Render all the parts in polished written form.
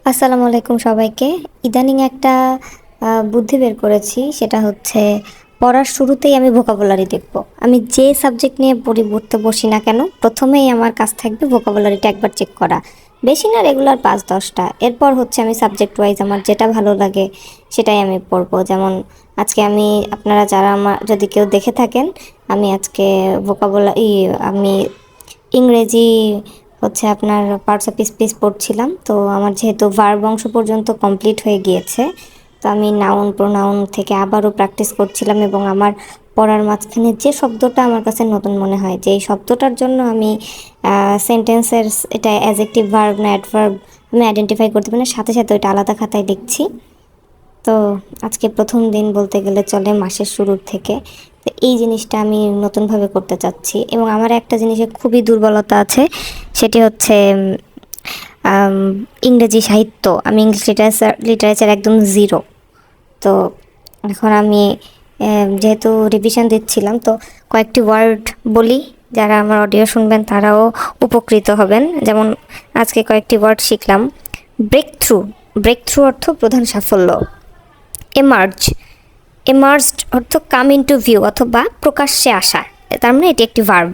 আসসালামু আলাইকুম সবাইকে। ইদানিং একটা বুদ্ধি বের করেছি, সেটা হচ্ছে পড়ার শুরুতেই আমি ভোকাবুলারি দেখব। আমি যে সাবজেক্ট নিয়ে পড়তে বসি না কেন, প্রথমেই আমার কাজ থাকবে ভোকাবুলারিটা একবার চেক করা। বেশি না, রেগুলার ৫-১০টা। এরপর হচ্ছে আমি সাবজেক্ট ওয়াইজ আমার যেটা ভালো লাগে সেটাই আমি পড়বো। যেমন আজকে আমি, আপনারা যারা আমার যদি কেউ দেখে থাকেন, আমি আজকে আমি ইংরেজি হচ্ছে আপনার পার্টস অফ স্পিচ পড়ছিলাম। তো আমার যেহেতু ভার্ব অংশ পর্যন্ত কমপ্লিট হয়ে গিয়েছে, তো আমি নাউন প্রোনাউন থেকে আবারও প্র্যাকটিস করছিলাম। এবং আমার পড়ার মাঝখানে যে শব্দটা আমার কাছে নতুন মনে হয়, যে এই শব্দটার জন্য আমি সেন্টেন্সের এটা অ্যাজেক্টিভ ভার্ব না অ্যাডভার্ব আমি আইডেন্টিফাই করতে পারি না, সাথে সাথে ওইটা আলাদা খাতায় লিখছি। তো আজকে প্রথম দিন বলতে গেলে চলে, মাসের শুরুর থেকে। তো এই জিনিসটা আমি নতুনভাবে করতে চাচ্ছি। এবং আমার একটা জিনিসের খুবই দুর্বলতা আছে, সেটি হচ্ছে আম, ইংরেজি সাহিত্য। আমি ইংলিশ লিটারেচার একদম জিরো। তো এখন আমি যেহেতু রিভিশন দিচ্ছিলাম, তো কয়েকটি ওয়ার্ড বলি, যারা আমার অডিও শুনবেন তারাও উপকৃত হবেন। যেমন আজকে কয়েকটি ওয়ার্ড শিখলাম। Break through. ব্রেক থ্রু অর্থ প্রধান সাফল্য। এমার্জ। এমার্জড অর্থ কাম ইনটু ভিউ অথবা প্রকাশ্যে আসা, তার মানে এটি একটি ভার্ব।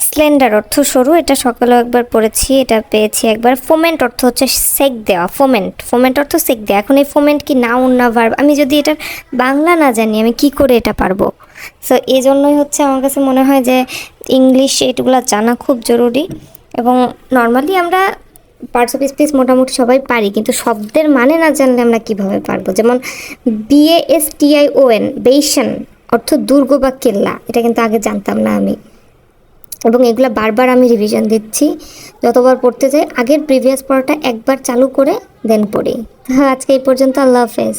স্লেন্ডার অর্থ সরু, এটা সকালেও একবার পড়েছি, এটা পেয়েছি একবার। ফোমেন্ট অর্থ হচ্ছে সেক দেওয়া। ফোমেন্ট ফোমেন্ট অর্থ সেক দেওয়া। এখন এই ফোমেন্ট কি নাউন না ভার্ব? আমি যদি এটার বাংলা না জানি, আমি কি করে এটা পারবো? সো এই জন্যই হচ্ছে আমার কাছে মনে হয় যে ইংলিশ এগুলো জানা খুব জরুরি। এবং নর্মালি আমরা পার্টস অফ স্পিচ মোটামুটি সবাই পারি, কিন্তু শব্দের মানে না জানলে আমরা কিভাবে পারবো? যেমন BASTION, বেইশন অর্থ দুর্গ বা কেল্লা, এটা কিন্তু আগে জানতাম না আমি। এবং এগুলো বারবার আমি রিভিশন দিচ্ছি। যতবার পড়তে যাই আগের প্রিভিয়াস পড়াটা একবার চালু করে দেন পড়ি। হ্যাঁ, আজকে এই পর্যন্ত। আল্লাহ হাফেজ।